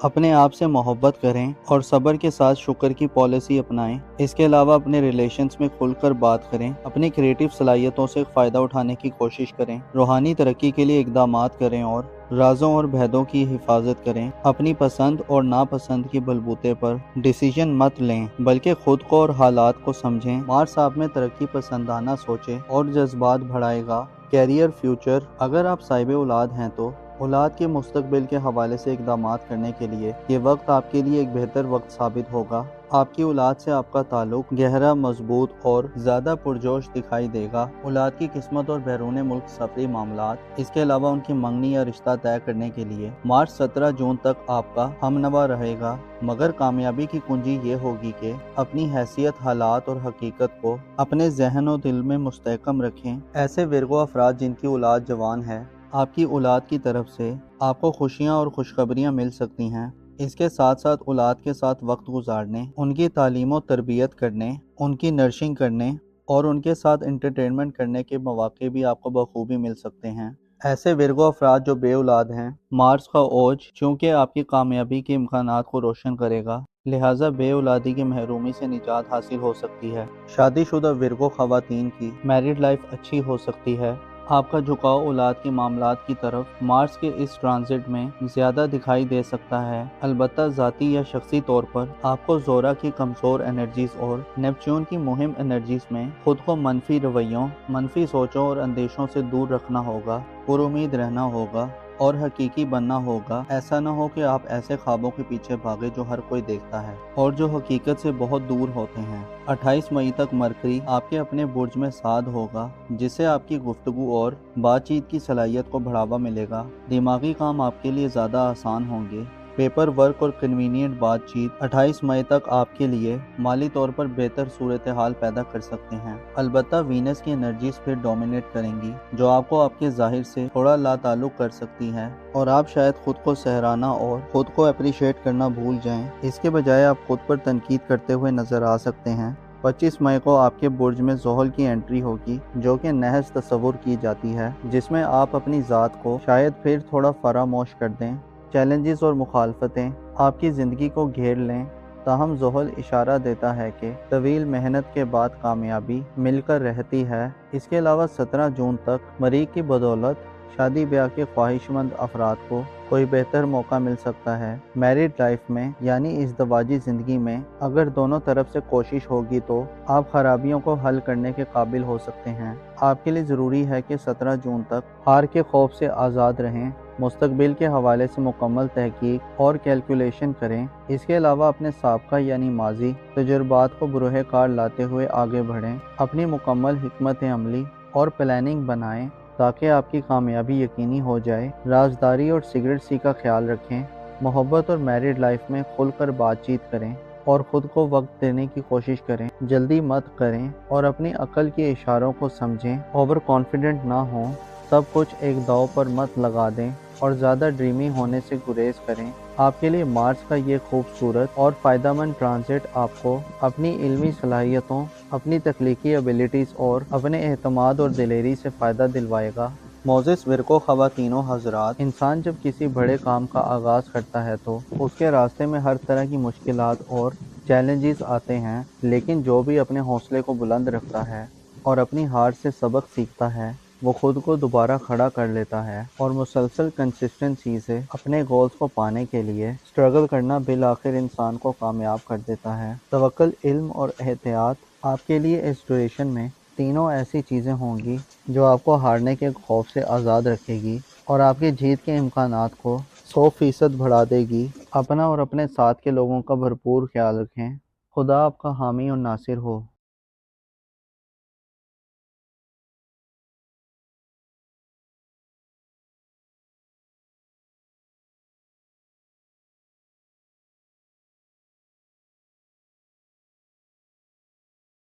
اپنے آپ سے محبت کریں اور صبر کے ساتھ شکر کی پالیسی اپنائیں۔ اس کے علاوہ اپنے ریلیشنز میں کھل کر بات کریں، اپنی کریٹیو صلاحیتوں سے فائدہ اٹھانے کی کوشش کریں، روحانی ترقی کے لیے اقدامات کریں اور رازوں اور بھیدوں کی حفاظت کریں۔ اپنی پسند اور ناپسند کی بلبوتے پر ڈیسیژن مت لیں، بلکہ خود کو اور حالات کو سمجھیں۔ مارس آپ میں ترقی پسندانہ سوچیں اور جذبات بڑھائے گا۔ کیریئر، فیوچر، اگر آپ صاحب اولاد ہیں تو اولاد کے مستقبل کے حوالے سے اقدامات کرنے کے لیے یہ وقت آپ کے لیے ایک بہتر وقت ثابت ہوگا۔ آپ کی اولاد سے آپ کا تعلق گہرا، مضبوط اور زیادہ پرجوش دکھائی دے گا۔ اولاد کی قسمت اور بیرون ملک سفری معاملات، اس کے علاوہ ان کی منگنی یا رشتہ طے کرنے کے لیے مارچ 17 جون تک آپ کا ہم نوا رہے گا، مگر کامیابی کی کنجی یہ ہوگی کہ اپنی حیثیت، حالات اور حقیقت کو اپنے ذہن و دل میں مستحکم رکھیں۔ ایسے ورگو افراد جن کی اولاد جوان ہے، آپ کی اولاد کی طرف سے آپ کو خوشیاں اور خوشخبریاں مل سکتی ہیں۔ اس کے ساتھ ساتھ اولاد کے ساتھ وقت گزارنے، ان کی تعلیم و تربیت کرنے، ان کی نرشنگ کرنے اور ان کے ساتھ انٹرٹینمنٹ کرنے کے مواقع بھی آپ کو بخوبی مل سکتے ہیں۔ ایسے ورگو افراد جو بے اولاد ہیں، مارس کا اوج چونکہ آپ کی کامیابی کے امکانات کو روشن کرے گا، لہٰذا بے اولادی کی محرومی سے نجات حاصل ہو سکتی ہے۔ شادی شدہ ورگو خواتین کی میرڈ لائف اچھی ہو سکتی ہے۔ آپ کا جھکاؤ اولاد کے معاملات کی طرف مارس کے اس ٹرانزٹ میں زیادہ دکھائی دے سکتا ہے، البتہ ذاتی یا شخصی طور پر آپ کو زورا کی کمزور انرجیز اور نیپچون کی مہم انرجیز میں خود کو منفی رویوں، منفی سوچوں اور اندیشوں سے دور رکھنا ہوگا، پر امید رہنا ہوگا اور حقیقی بننا ہوگا۔ ایسا نہ ہو کہ آپ ایسے خوابوں کے پیچھے بھاگے جو ہر کوئی دیکھتا ہے اور جو حقیقت سے بہت دور ہوتے ہیں۔ 28 مئی تک مرکری آپ کے اپنے برج میں سعد ہوگا، جس سے آپ کی گفتگو اور بات چیت کی صلاحیت کو بڑھاوا ملے گا۔ دماغی کام آپ کے لیے زیادہ آسان ہوں گے۔ پیپر ورک اور کنوینینٹ بات چیت 28 مئی تک آپ کے لیے مالی طور پر بہتر صورتحال پیدا کر سکتے ہیں، البتہ وینس کی انرجیز پھر ڈومینیٹ کریں گی، جو آپ کو آپ کے ظاہر سے تھوڑا لا تعلق کر سکتی ہے اور آپ شاید خود کو سہرانا اور خود کو اپریشیٹ کرنا بھول جائیں۔ اس کے بجائے آپ خود پر تنقید کرتے ہوئے نظر آ سکتے ہیں۔ 25 مئی کو آپ کے برج میں زحل کی انٹری ہوگی، جو کہ نحس تصور کی جاتی ہے، جس میں آپ اپنی ذات کو شاید پھر تھوڑا فراموش کر دیں۔ چیلنجز اور مخالفتیں آپ کی زندگی کو گھیر لیں، تاہم زحل اشارہ دیتا ہے کہ طویل محنت کے بعد کامیابی مل کر رہتی ہے۔ اس کے علاوہ 17 جون تک مریخ کی بدولت شادی بیاہ کے خواہش مند افراد کو کوئی بہتر موقع مل سکتا ہے۔ میرڈ لائف میں یعنی ازدواجی زندگی میں اگر دونوں طرف سے کوشش ہوگی تو آپ خرابیوں کو حل کرنے کے قابل ہو سکتے ہیں۔ آپ کے لیے ضروری ہے کہ 17 جون تک ہار کے خوف سے آزاد رہیں، مستقبل کے حوالے سے مکمل تحقیق اور کیلکولیشن کریں۔ اس کے علاوہ اپنے سابقہ یعنی ماضی تجربات کو بروئے کار لاتے ہوئے آگے بڑھیں، اپنی مکمل حکمت عملی اور پلاننگ بنائیں تاکہ آپ کی کامیابی یقینی ہو جائے۔ رازداری اور سیکریٹسی کا خیال رکھیں، محبت اور میرڈ لائف میں کھل کر بات چیت کریں اور خود کو وقت دینے کی کوشش کریں، جلدی مت کریں اور اپنی عقل کے اشاروں کو سمجھیں، اوور کانفیڈنٹ نہ ہوں، سب کچھ ایک داؤ پر مت لگا دیں اور زیادہ ڈریمی ہونے سے گریز کریں۔ آپ کے لیے مارس کا یہ خوبصورت اور فائدہ مند ٹرانزٹ آپ کو اپنی علمی صلاحیتوں، اپنی تخلیقی ایبیلٹیز اور اپنے اعتماد اور دلیری سے فائدہ دلوائے گا۔ موزس ورگو خواتین و حضرات، انسان جب کسی بڑے کام کا آغاز کرتا ہے تو اس کے راستے میں ہر طرح کی مشکلات اور چیلنجز آتے ہیں، لیکن جو بھی اپنے حوصلے کو بلند رکھتا ہے اور اپنی ہار سے سبق سیکھتا ہے، وہ خود کو دوبارہ کھڑا کر لیتا ہے اور مسلسل کنسسٹنسی سے اپنے گولز کو پانے کے لیے سٹرگل کرنا بالآخر انسان کو کامیاب کر دیتا ہے۔ توکل، علم اور احتیاط آپ کے لیے اس ڈیوریشن میں تینوں ایسی چیزیں ہوں گی جو آپ کو ہارنے کے خوف سے آزاد رکھے گی اور آپ کی جیت کے امکانات کو 100% بڑھا دے گی۔ اپنا اور اپنے ساتھ کے لوگوں کا بھرپور خیال رکھیں۔ خدا آپ کا حامی اور ناصر ہو۔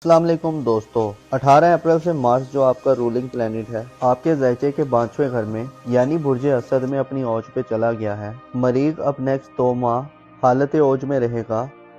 السلام علیکم دوستو، 18 اپریل سے مارس جو آپ کا رولنگ پلینٹ ہے، آپ کے ذائچے کے 5ویں گھر میں یعنی برج اسد میں اپنی اوج پہ چلا گیا ہے۔ مریخ اب نیکسٹ 2 ماہ حالت اوج میں رہے گا۔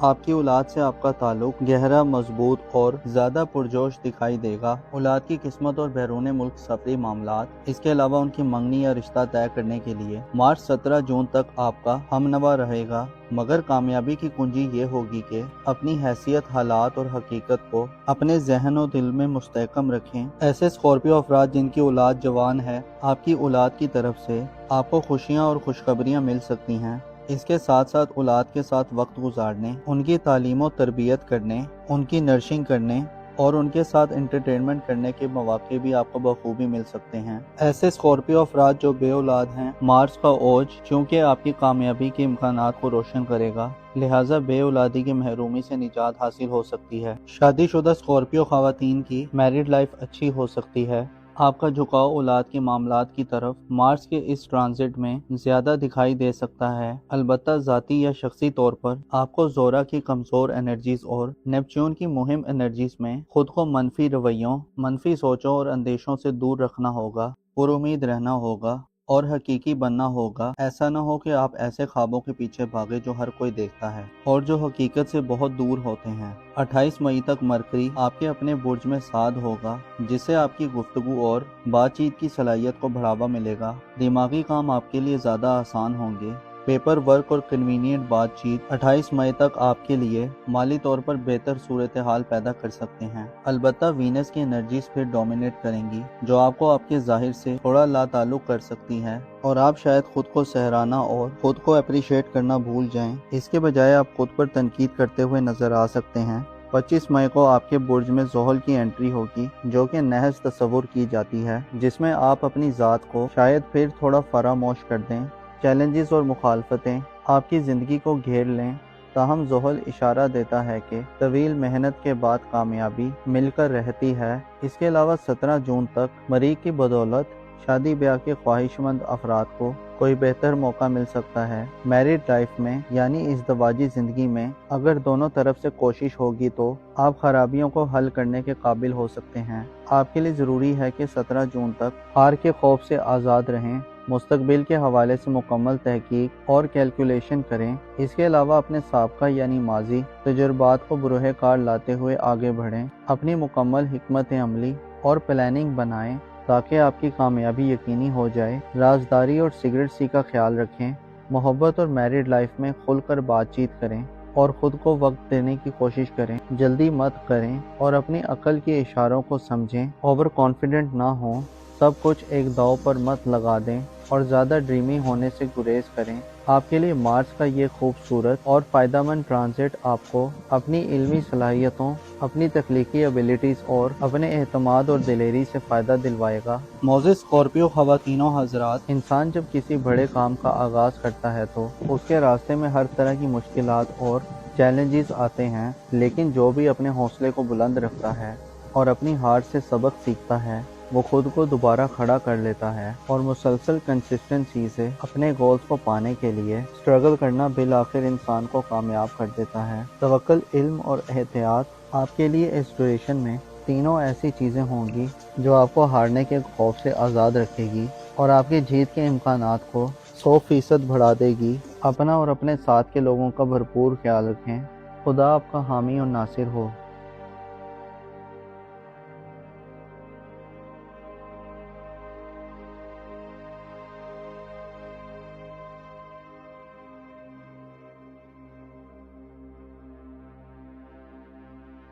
آپ کی اولاد سے آپ کا تعلق گہرا، مضبوط اور زیادہ پرجوش دکھائی دے گا۔ اولاد کی قسمت اور بیرون ملک سفری معاملات، اس کے علاوہ ان کی منگنی یا رشتہ طے کرنے کے لیے مارچ 17 جون تک آپ کا ہمنوا رہے گا، مگر کامیابی کی کنجی یہ ہوگی کہ اپنی حیثیت، حالات اور حقیقت کو اپنے ذہن و دل میں مستحکم رکھیں۔ ایسے اسکارپیو افراد جن کی اولاد جوان ہے، آپ کی اولاد کی طرف سے آپ کو خوشیاں اور خوشخبریاں مل سکتی ہیں۔ اس کے ساتھ ساتھ اولاد کے ساتھ وقت گزارنے، ان کی تعلیم و تربیت کرنے، ان کی نرشنگ کرنے اور ان کے ساتھ انٹرٹینمنٹ کرنے کے مواقع بھی آپ کو بخوبی مل سکتے ہیں۔ ایسے اسکارپیو افراد جو بے اولاد ہیں، مارس کا اوج چونکہ آپ کی کامیابی کے امکانات کو روشن کرے گا، لہٰذا بے اولادی کی محرومی سے نجات حاصل ہو سکتی ہے۔ شادی شدہ اسکارپیو خواتین کی میرڈ لائف اچھی ہو سکتی ہے۔ آپ کا جھکاؤ اولاد کے معاملات کی طرف مارس کے اس ٹرانزٹ میں زیادہ دکھائی دے سکتا ہے، البتہ ذاتی یا شخصی طور پر آپ کو زورا کی کمزور انرجیز اور نیپچون کی مہم انرجیز میں خود کو منفی رویوں، منفی سوچوں اور اندیشوں سے دور رکھنا ہوگا، پر امید رہنا ہوگا اور حقیقی بننا ہوگا۔ ایسا نہ ہو کہ آپ ایسے خوابوں کے پیچھے بھاگے جو ہر کوئی دیکھتا ہے اور جو حقیقت سے بہت دور ہوتے ہیں۔ 28 مئی تک مرکری آپ کے اپنے برج میں سعد ہوگا، جس سے آپ کی گفتگو اور بات چیت کی صلاحیت کو بڑھاوا ملے گا۔ دماغی کام آپ کے لیے زیادہ آسان ہوں گے۔ پیپر ورک اور کنوینئنٹ بات چیت 28 مئی تک آپ کے لیے مالی طور پر بہتر صورتحال پیدا کر سکتے ہیں، البتہ وینس کی انرجیز پھر ڈومینیٹ کریں گی، جو آپ کو آپ کے ظاہر سے تھوڑا لا تعلق کر سکتی ہے اور آپ شاید خود کو سہرانا اور خود کو اپریشیٹ کرنا بھول جائیں۔ اس کے بجائے آپ خود پر تنقید کرتے ہوئے نظر آ سکتے ہیں۔ 25 مئی کو آپ کے برج میں زحل کی انٹری ہوگی، جو کہ نحس تصور کی جاتی ہے، جس میں آپ اپنی ذات کو شاید پھر تھوڑا فراموش کر دیں۔ چیلنجز اور مخالفتیں آپ کی زندگی کو گھیر لیں، تاہم زحل اشارہ دیتا ہے کہ طویل محنت کے بعد کامیابی مل کر رہتی ہے۔ اس کے علاوہ 17 جون تک مریخ کی بدولت شادی بیاہ کے خواہش مند افراد کو کوئی بہتر موقع مل سکتا ہے۔ میرڈ لائف میں یعنی ازدواجی زندگی میں اگر دونوں طرف سے کوشش ہوگی تو آپ خرابیوں کو حل کرنے کے قابل ہو سکتے ہیں۔ آپ کے لیے ضروری ہے کہ 17 جون تک ہار کے خوف سے آزاد رہیں، مستقبل کے حوالے سے مکمل تحقیق اور کیلکولیشن کریں۔ اس کے علاوہ اپنے سابقہ یعنی ماضی تجربات کو بروئے کار لاتے ہوئے آگے بڑھیں، اپنی مکمل حکمت عملی اور پلاننگ بنائیں تاکہ آپ کی کامیابی یقینی ہو جائے۔ رازداری اور سیکریٹسی کا خیال رکھیں، محبت اور میرڈ لائف میں کھل کر بات چیت کریں اور خود کو وقت دینے کی کوشش کریں، جلدی مت کریں اور اپنی عقل کے اشاروں کو سمجھیں، اوور کانفیڈنٹ نہ ہوں، سب کچھ ایک داؤ پر مت لگا دیں اور زیادہ ڈریمی ہونے سے گریز کریں۔ آپ کے لیے مارس کا یہ خوبصورت اور فائدہ مند ٹرانزٹ آپ کو اپنی علمی صلاحیتوں، اپنی تخلیقی ایبیلٹیز اور اپنے اعتماد اور دلیری سے فائدہ دلوائے گا۔ معزز اسکارپیو خواتین و حضرات، انسان جب کسی بڑے کام کا آغاز کرتا ہے تو اس کے راستے میں ہر طرح کی مشکلات اور چیلنجز آتے ہیں، لیکن جو بھی اپنے حوصلے کو بلند رکھتا ہے اور اپنی ہار سے سبق سیکھتا ہے، وہ خود کو دوبارہ کھڑا کر لیتا ہے اور مسلسل کنسسٹنسی سے اپنے گولز کو پانے کے لیے سٹرگل کرنا بالآخر انسان کو کامیاب کر دیتا ہے۔ توکل، علم اور احتیاط آپ کے لیے اس ڈیوریشن میں تینوں ایسی چیزیں ہوں گی جو آپ کو ہارنے کے خوف سے آزاد رکھے گی اور آپ کی جیت کے امکانات کو 100% بڑھا دے گی۔ اپنا اور اپنے ساتھ کے لوگوں کا بھرپور خیال رکھیں۔ خدا آپ کا حامی اور ناصر ہو۔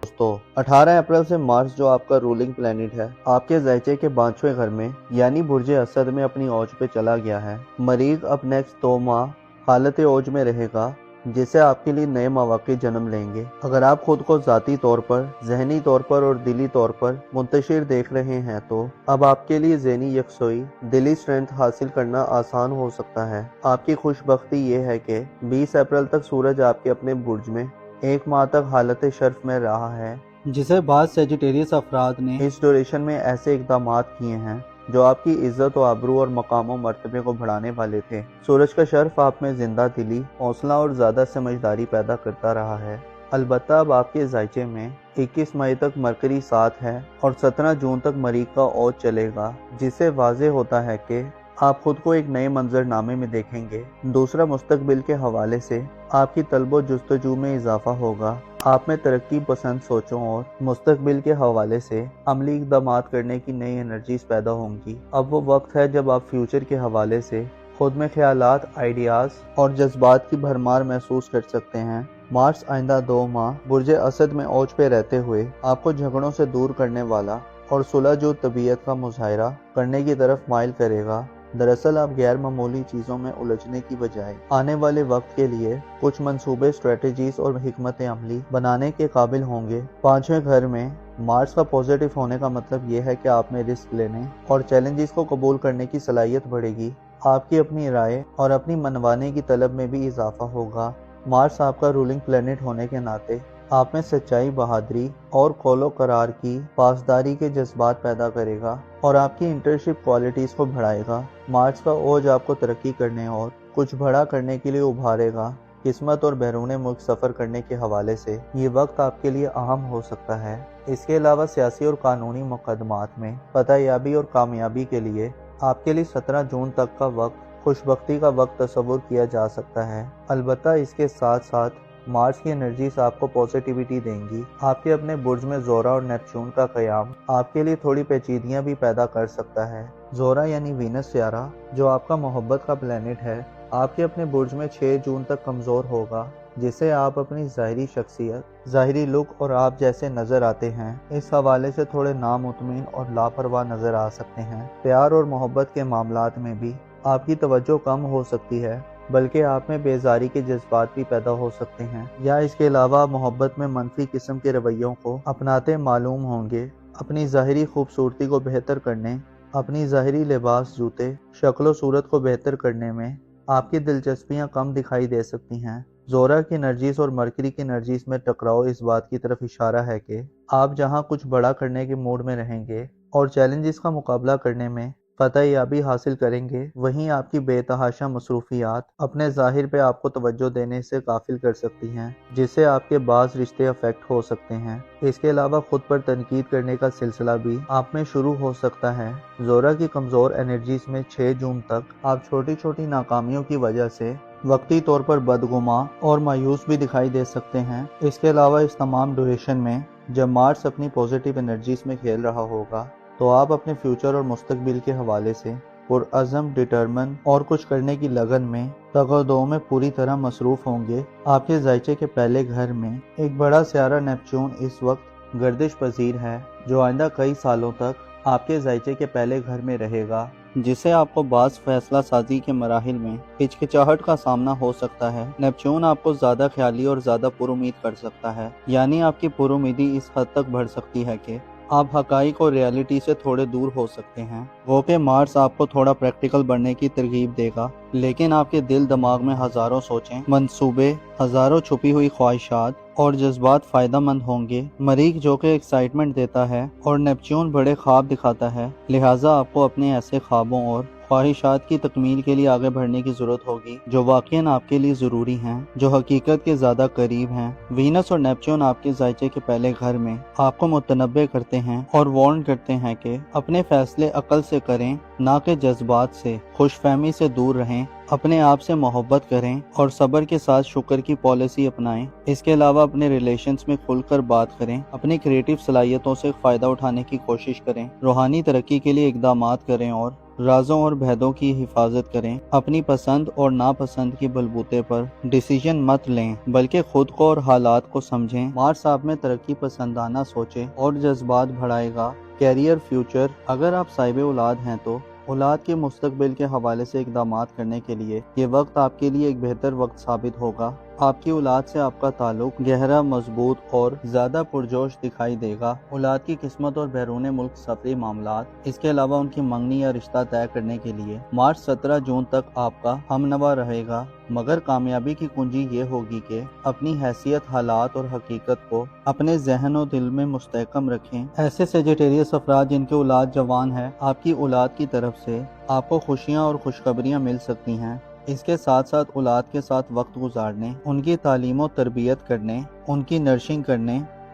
دوستو، 18 اپریل سے مارس جو آپ کا رولنگ پلینٹ ہے، آپ کے ذیچے کے 5ویں گھر میں یعنی برج اسد میں اپنی اوج پہ چلا گیا ہے۔ مریخ اب نیکسٹ 2 ماہ حالت اوج میں رہے گا، جس سے آپ کے لیے نئے مواقع جنم لیں گے۔ اگر آپ خود کو ذاتی طور پر، ذہنی طور پر اور دلی طور پر منتشر دیکھ رہے ہیں تو اب آپ کے لیے ذہنی یکسوئی، دلی اسٹرینتھ حاصل کرنا آسان ہو سکتا ہے۔ آپ کی خوش بختی یہ ہے کہ 20 اپریل تک سورج آپ کے اپنے برج میں 1 ماہ تک حالت شرف میں رہا ہے، جسے بعض سیجیٹیریس افراد نے اس ڈیوریشن میں ایسے اقدامات کیے ہیں جو آپ کی عزت و آبرو اور مقام و مرتبے کو بڑھانے والے تھے۔ سورج کا شرف آپ میں زندہ دلی، حوصلہ اور زیادہ سمجھداری پیدا کرتا رہا ہے۔ البتہ اب آپ کے ذیچے میں 21 مئی تک مرکری ساتھ ہے اور 17 جون تک مریخ کا اوج چلے گا، جس سے واضح ہوتا ہے کہ آپ خود کو ایک نئے منظرنامے میں دیکھیں گے۔ دوسرا، مستقبل کے حوالے سے آپ کی طلب و جستجو میں اضافہ ہوگا۔ آپ میں ترقی پسند سوچوں اور مستقبل کے حوالے سے عملی اقدامات کرنے کی نئی انرجیز پیدا ہوں گی۔ اب وہ وقت ہے جب آپ فیوچر کے حوالے سے خود میں خیالات، آئیڈیاز اور جذبات کی بھرمار محسوس کر سکتے ہیں۔ مارس آئندہ 2 ماہ برج اسد میں اوج پہ رہتے ہوئے آپ کو جھگڑوں سے دور کرنے والا اور صلح جو طبیعت کا مظاہرہ کرنے کی طرف مائل کرے گا۔ دراصل آپ غیر معمولی چیزوں میں الجھنے کی بجائے آنے والے وقت کے لیے کچھ منصوبے، اسٹریٹجیز اور حکمت عملی بنانے کے قابل ہوں گے۔ 5ویں گھر میں مارس کا پازیٹیو ہونے کا مطلب یہ ہے کہ آپ میں رسک لینے اور چیلنجز کو قبول کرنے کی صلاحیت بڑھے گی۔ آپ کی اپنی رائے اور اپنی منوانے کی طلب میں بھی اضافہ ہوگا۔ مارس آپ کا رولنگ پلینٹ ہونے کے ناطے آپ میں سچائی، بہادری اور قول و قرار کی پاسداری کے جذبات پیدا کرے گا اور آپ کی انٹرشپ کوالٹیز کو بڑھائے گا۔ مارس کا اوج آپ کو ترقی کرنے اور کچھ بڑا کرنے کے لیے ابھارے گا۔ قسمت اور بیرون ملک سفر کرنے کے حوالے سے یہ وقت آپ کے لیے اہم ہو سکتا ہے۔ اس کے علاوہ سیاسی اور قانونی مقدمات میں فتح یابی اور کامیابی کے لیے آپ کے لیے 17 جون تک کا وقت خوشبختی کا وقت تصور کیا جا سکتا ہے۔ البتہ اس کے ساتھ ساتھ مارس کی انرجیز آپ کو پازیٹیوٹی دیں گی۔ آپ کے اپنے برج میں زورا اور نیپچون کا قیام آپ کے لیے تھوڑی پیچیدگیاں بھی پیدا کر سکتا ہے۔ زورا یعنی وینس سیارہ جو آپ کا محبت کا پلینٹ ہے، آپ کے اپنے برج میں 6 جون تک کمزور ہوگا، جس سے آپ اپنی ظاہری شخصیت، ظاہری لک اور آپ جیسے نظر آتے ہیں اس حوالے سے تھوڑے نامطمئن اور لاپرواہ نظر آ سکتے ہیں۔ پیار اور محبت کے معاملات میں بھی آپ کی توجہ کم ہو سکتی ہے، بلکہ آپ میں بیزاری کے جذبات بھی پیدا ہو سکتے ہیں، یا اس کے علاوہ محبت میں منفی قسم کے رویوں کو اپناتے معلوم ہوں گے۔ اپنی ظاہری خوبصورتی کو بہتر کرنے، اپنی ظاہری لباس، جوتے، شکل و صورت کو بہتر کرنے میں آپ کی دلچسپیاں کم دکھائی دے سکتی ہیں۔ زورا کی انرجیز اور مرکری کی انرجیز میں ٹکراؤ اس بات کی طرف اشارہ ہے کہ آپ جہاں کچھ بڑا کرنے کے موڈ میں رہیں گے اور چیلنجز کا مقابلہ کرنے میں فتح یابی حاصل کریں گے، وہیں آپ کی بے تحاشا مصروفیات اپنے ظاہر پہ آپ کو توجہ دینے سے غافل کر سکتی ہیں، جس سے آپ کے بعض رشتے افیکٹ ہو سکتے ہیں۔ اس کے علاوہ خود پر تنقید کرنے کا سلسلہ بھی آپ میں شروع ہو سکتا ہے۔ زورا کی کمزور انرجیز میں 6 جون تک آپ چھوٹی چھوٹی ناکامیوں کی وجہ سے وقتی طور پر بدگماں اور مایوس بھی دکھائی دے سکتے ہیں۔ اس کے علاوہ اس تمام ڈیوریشن میں جب مارس اپنی پازیٹیو انرجیز میں کھیل رہا ہوگا تو آپ اپنے فیوچر اور مستقبل کے حوالے سے پرعزم، ڈٹرمن اور کچھ کرنے کی لگن میں تگودو میں پوری طرح مصروف ہوں گے۔ آپ کے ذائچے کے پہلے گھر میں ایک بڑا سیارہ نیپچون اس وقت گردش پذیر ہے، جو آئندہ کئی سالوں تک آپ کے ذائچے کے پہلے گھر میں رہے گا، جس سے آپ کو بعض فیصلہ سازی کے مراحل میں ہچکچاہٹ کا سامنا ہو سکتا ہے۔ نیپچون آپ کو زیادہ خیالی اور زیادہ پرامید کر سکتا ہے، یعنی آپ کی پرامیدی اس حد تک بڑھ سکتی ہے کہ آپ حقائق اور ریالٹی سے تھوڑے دور ہو سکتے ہیں۔ وہ کہ مارس آپ کو تھوڑا پریکٹیکل بننے کی ترغیب دے گا، لیکن آپ کے دل دماغ میں ہزاروں سوچیں، منصوبے، ہزاروں چھپی ہوئی خواہشات اور جذبات فائدہ مند ہوں گے۔ مریخ جو کہ ایکسائٹمنٹ دیتا ہے اور نیپچون بڑے خواب دکھاتا ہے، لہٰذا آپ کو اپنے ایسے خوابوں اور خواہشات کی تکمیل کے لیے آگے بڑھنے کی ضرورت ہوگی جو واقعاً آپ کے لیے ضروری ہیں، جو حقیقت کے زیادہ قریب ہیں۔ وینس اور نیپچون آپ کے ذائچے کے پہلے گھر میں آپ کو متنبع کرتے ہیں اور وارن کرتے ہیں کہ اپنے فیصلے عقل سے کریں، نہ کہ جذبات سے۔ خوش فہمی سے دور رہیں، اپنے آپ سے محبت کریں اور صبر کے ساتھ شکر کی پالیسی اپنائیں۔ اس کے علاوہ اپنے ریلیشنز میں کھل کر بات کریں، اپنی کریٹیو صلاحیتوں سے فائدہ اٹھانے کی کوشش کریں، روحانی ترقی کے لیے اقدامات کریں اور رازوں اور بھیدوں کی حفاظت کریں۔ اپنی پسند اور ناپسند کی بلبوتے پر ڈیسیژن مت لیں، بلکہ خود کو اور حالات کو سمجھیں۔ مارس آپ میں ترقی پسندانہ سوچیں اور جذبات بڑھائے گا۔ کیریئر، فیوچر، اگر آپ صاحب اولاد ہیں تو اولاد کے مستقبل کے حوالے سے اقدامات کرنے کے لیے یہ وقت آپ کے لیے ایک بہتر وقت ثابت ہوگا۔ آپ کی اولاد سے آپ کا تعلق گہرا، مضبوط اور زیادہ پرجوش دکھائی دے گا۔ اولاد کی قسمت اور بیرون ملک سفری معاملات، اس کے علاوہ ان کی منگنی یا رشتہ طے کرنے کے لیے مارچ 17 جون تک آپ کا ہمنوا رہے گا، مگر کامیابی کی کنجی یہ ہوگی کہ اپنی حیثیت، حالات اور حقیقت کو اپنے ذہن و دل میں مستحکم رکھیں۔ ایسے سیجیٹیریس افراد جن کے اولاد جوان ہے، آپ کی اولاد کی طرف سے آپ کو خوشیاں اور خوشخبریاں مل سکتی ہیں۔ اس کے ساتھ ساتھ اولاد کے ساتھ وقت گزارنے، ان کی تعلیم و تربیت کرنے، ان کی نرشنگ کرنے